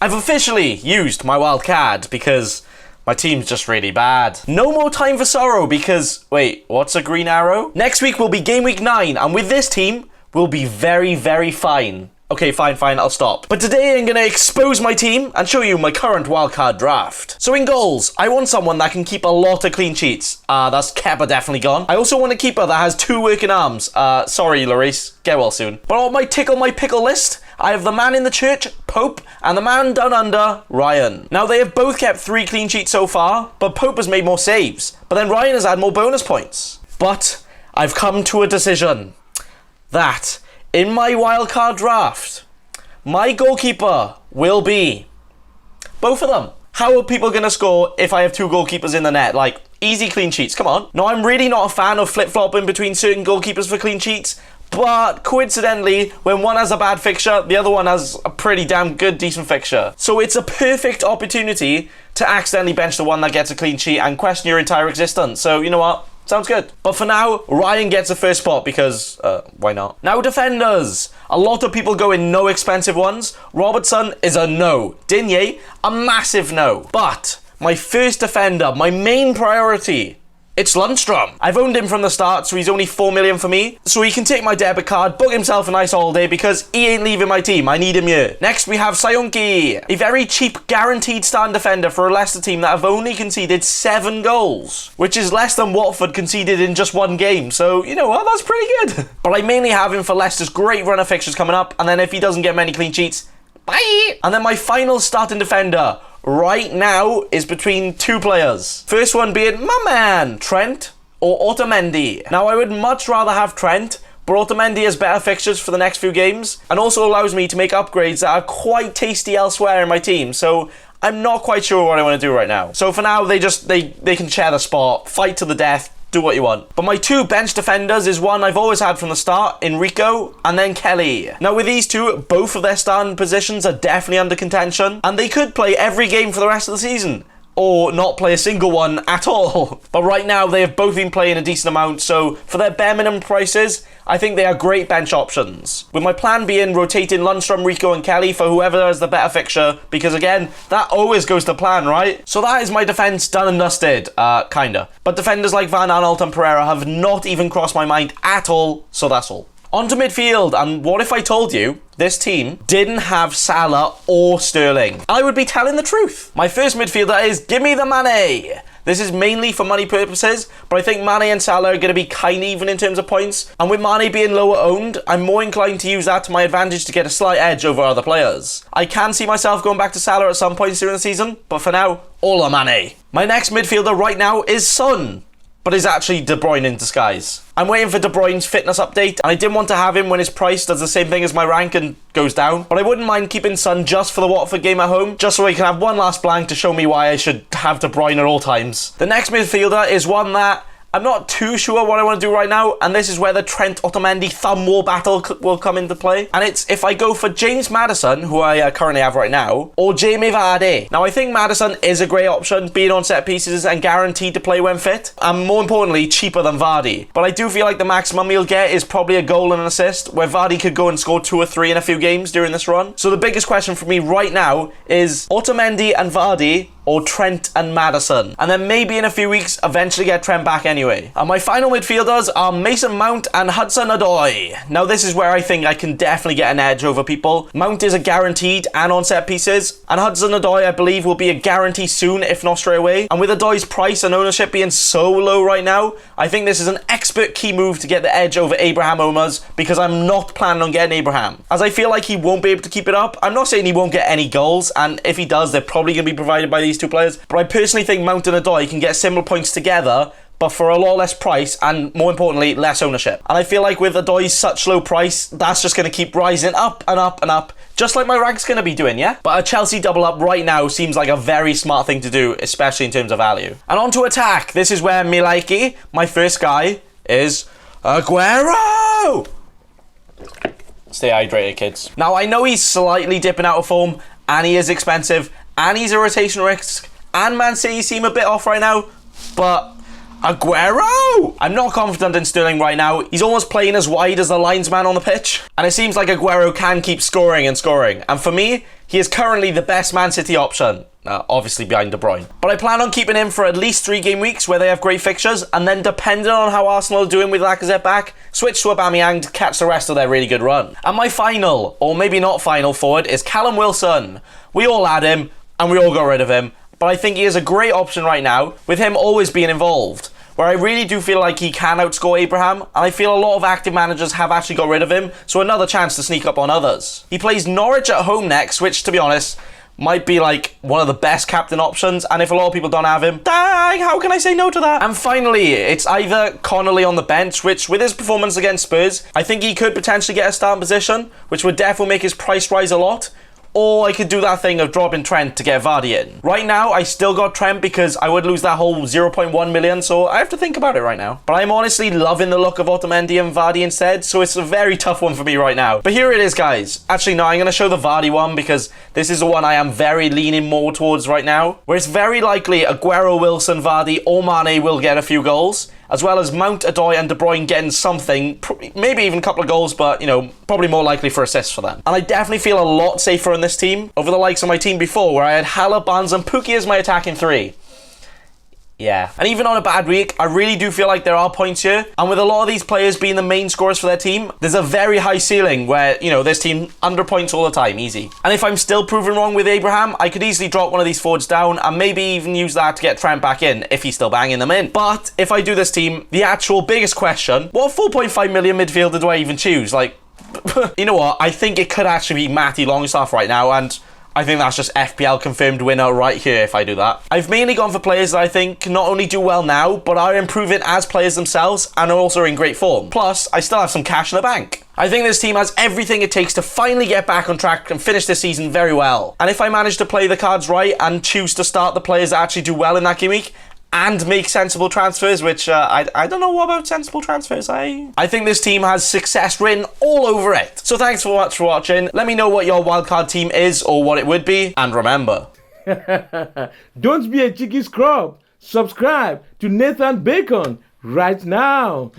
I've officially used my wild card because my team's just really bad. No more time for sorrow because, wait, what's a green arrow? Next week will be game week 9, and with this team, we'll be very, very fine. Okay, fine, I'll stop. But today I'm going to expose my team and show you my current wildcard draft. So in goals, I want someone that can keep a lot of clean sheets. That's Kepa definitely gone. I also want a keeper that has 2 working arms. Sorry, Lloris, get well soon. But on my tickle my pickle list, I have the man in the church, Pope, and the man down under, Ryan. Now, they have both kept 3 clean sheets so far, but Pope has made more saves. But then Ryan has had more bonus points. But I've come to a decision that in my wildcard draft, my goalkeeper will be both of them. How are people going to score if I have 2 goalkeepers in the net? Like, easy clean sheets, come on. Now, I'm really not a fan of flip-flopping between certain goalkeepers for clean sheets, but coincidentally, when one has a bad fixture, the other one has a pretty damn good, decent fixture. So it's a perfect opportunity to accidentally bench the one that gets a clean sheet and question your entire existence. So, you know what? Sounds good. But for now, Ryan gets the first spot because, why not? Now, defenders. A lot of people go in no expensive ones. Robertson is a no. Digne, a massive no. But my first defender, my main priority, it's Lundstrom. I've owned him from the start, so he's only 4 million for me. So he can take my debit card, book himself a nice holiday because he ain't leaving my team. I need him here. Next, we have Sayonki, a very cheap, guaranteed starting defender for a Leicester team that have only conceded 7 goals, which is less than Watford conceded in just 1 game. So, you know what? That's pretty good. But I mainly have him for Leicester's great run of fixtures coming up, and then if he doesn't get many clean sheets, bye! And then my final starting defender right now is between 2 players. First one being my man, Trent or Otamendi. Now, I would much rather have Trent, but Otamendi has better fixtures for the next few games and also allows me to make upgrades that are quite tasty elsewhere in my team. So I'm not quite sure what I want to do right now. So for now, they can share the spot, fight to the death, do what you want. But my 2 bench defenders is one I've always had from the start, Enrico, and then Kelly. Now with these 2, both of their starting positions are definitely under contention, and they could play every game for the rest of the season, or not play a single one at all. But right now, they have both been playing a decent amount, so for their bare minimum prices, I think they are great bench options. With my plan being rotating Lundstrom, Rico, and Kelly for whoever has the better fixture, because again, that always goes to plan, right? So that is my defense done and dusted, kinda. But defenders like Van Aanholt and Pereira have not even crossed my mind at all, so that's all. On to midfield, and what if I told you this team didn't have Salah or Sterling? I would be telling the truth. My first midfielder is give me the Mane. This is mainly for money purposes, but I think Mane and Salah are going to be kind even in terms of points. And with Mane being lower owned, I'm more inclined to use that to my advantage to get a slight edge over other players. I can see myself going back to Salah at some points during the season, but for now, all on Mane. My next midfielder right now is Son, but is actually De Bruyne in disguise. I'm waiting for De Bruyne's fitness update, and I didn't want to have him when his price does the same thing as my rank and goes down, but I wouldn't mind keeping Son just for the Watford game at home, just so he can have one last blank to show me why I should have De Bruyne at all times. The next midfielder is one that I'm not too sure what I want to do right now, and this is where the Trent-Otamendi thumb war battle will come into play. And it's if I go for James Maddison, who I currently have right now, or Jamie Vardy. Now, I think Maddison is a great option, being on set pieces and guaranteed to play when fit, and more importantly, cheaper than Vardy. But I do feel like the maximum he'll get is probably a goal and an assist, where Vardy could go and score 2 or 3 in a few games during this run. So the biggest question for me right now is Otamendi and Vardy, or Trent and Maddison. And then maybe in a few weeks, eventually get Trent back anyway. And my final midfielders are Mason Mount and Hudson-Odoi. Now this is where I think I can definitely get an edge over people. Mount is a guaranteed and on set pieces, and Hudson-Odoi I believe will be a guarantee soon, if not straight away. And with Odoi's price and ownership being so low right now, I think this is an expert key move to get the edge over Abraham Omars, because I'm not planning on getting Abraham, as I feel like he won't be able to keep it up. I'm not saying he won't get any goals, and if he does, they're probably going to be provided by these 2 players, but I personally think Mount and Odoi can get similar points together, but for a lot less price and, more importantly, less ownership. And I feel like with Odoi's such low price, that's just going to keep rising up and up and up, just like my rank's going to be doing, yeah? But a Chelsea double up right now seems like a very smart thing to do, especially in terms of value. And on to attack. This is where Miliki, my first guy, is Aguero! Stay hydrated, kids. Now, I know he's slightly dipping out of form, and he is expensive, and he's a rotation risk, and Man City seem a bit off right now, but Aguero! I'm not confident in Sterling right now. He's almost playing as wide as the linesman on the pitch. And it seems like Aguero can keep scoring and scoring. And for me, he is currently the best Man City option. Obviously behind De Bruyne. But I plan on keeping him for at least 3 game weeks where they have great fixtures, and then depending on how Arsenal are doing with Lacazette back, switch to Aubameyang to catch the rest of their really good run. And my final, or maybe not final forward, is Callum Wilson. We all had him, and we all got rid of him, but I think he is a great option right now, with him always being involved. Where I really do feel like he can outscore Abraham, and I feel a lot of active managers have actually got rid of him, so another chance to sneak up on others. He plays Norwich at home next, which, to be honest, might be like one of the best captain options, and if a lot of people don't have him, dang, how can I say no to that? And finally, it's either Connolly on the bench, which with his performance against Spurs, I think he could potentially get a starting position, which would definitely make his price rise a lot. Or I could do that thing of dropping Trent to get Vardy in. Right now, I still got Trent because I would lose that whole 0.1 million, so I have to think about it right now. But I'm honestly loving the look of Otamendi and Vardy instead, so it's a very tough one for me right now. But here it is, guys. Actually, no, I'm going to show the Vardy one because this is the one I am very leaning more towards right now, where it's very likely Aguero, Wilson, Vardy, or Mane will get a few goals, as well as Mount, Odoi and De Bruyne getting something, maybe even a couple of goals, but, you know, probably more likely for assists for them. And I definitely feel a lot safer in this team over the likes of my team before, where I had Haller, Barnes and Pukki as my attacking 3. Yeah. And even on a bad week, I really do feel like there are points here. And with a lot of these players being the main scorers for their team, there's a very high ceiling where, you know, this team under points all the time, easy. And if I'm still proven wrong with Abraham, I could easily drop one of these forwards down and maybe even use that to get Trent back in if he's still banging them in. But if I do this team, the actual biggest question, what 4.5 million midfielder do I even choose? Like, you know what? I think it could actually be Matty Longstaff right now, and I think that's just FPL confirmed winner right here if I do that. I've mainly gone for players that I think can not only do well now, but are improving as players themselves and are also in great form. Plus, I still have some cash in the bank. I think this team has everything it takes to finally get back on track and finish this season very well. And if I manage to play the cards right and choose to start the players that actually do well in that game week, and make sensible transfers, which I don't know what about sensible transfers. I think this team has success written all over it. So thanks so much for watching. Let me know what your wildcard team is or what it would be. And remember, don't be a cheeky scrub. Subscribe to Nathan Bacon right now.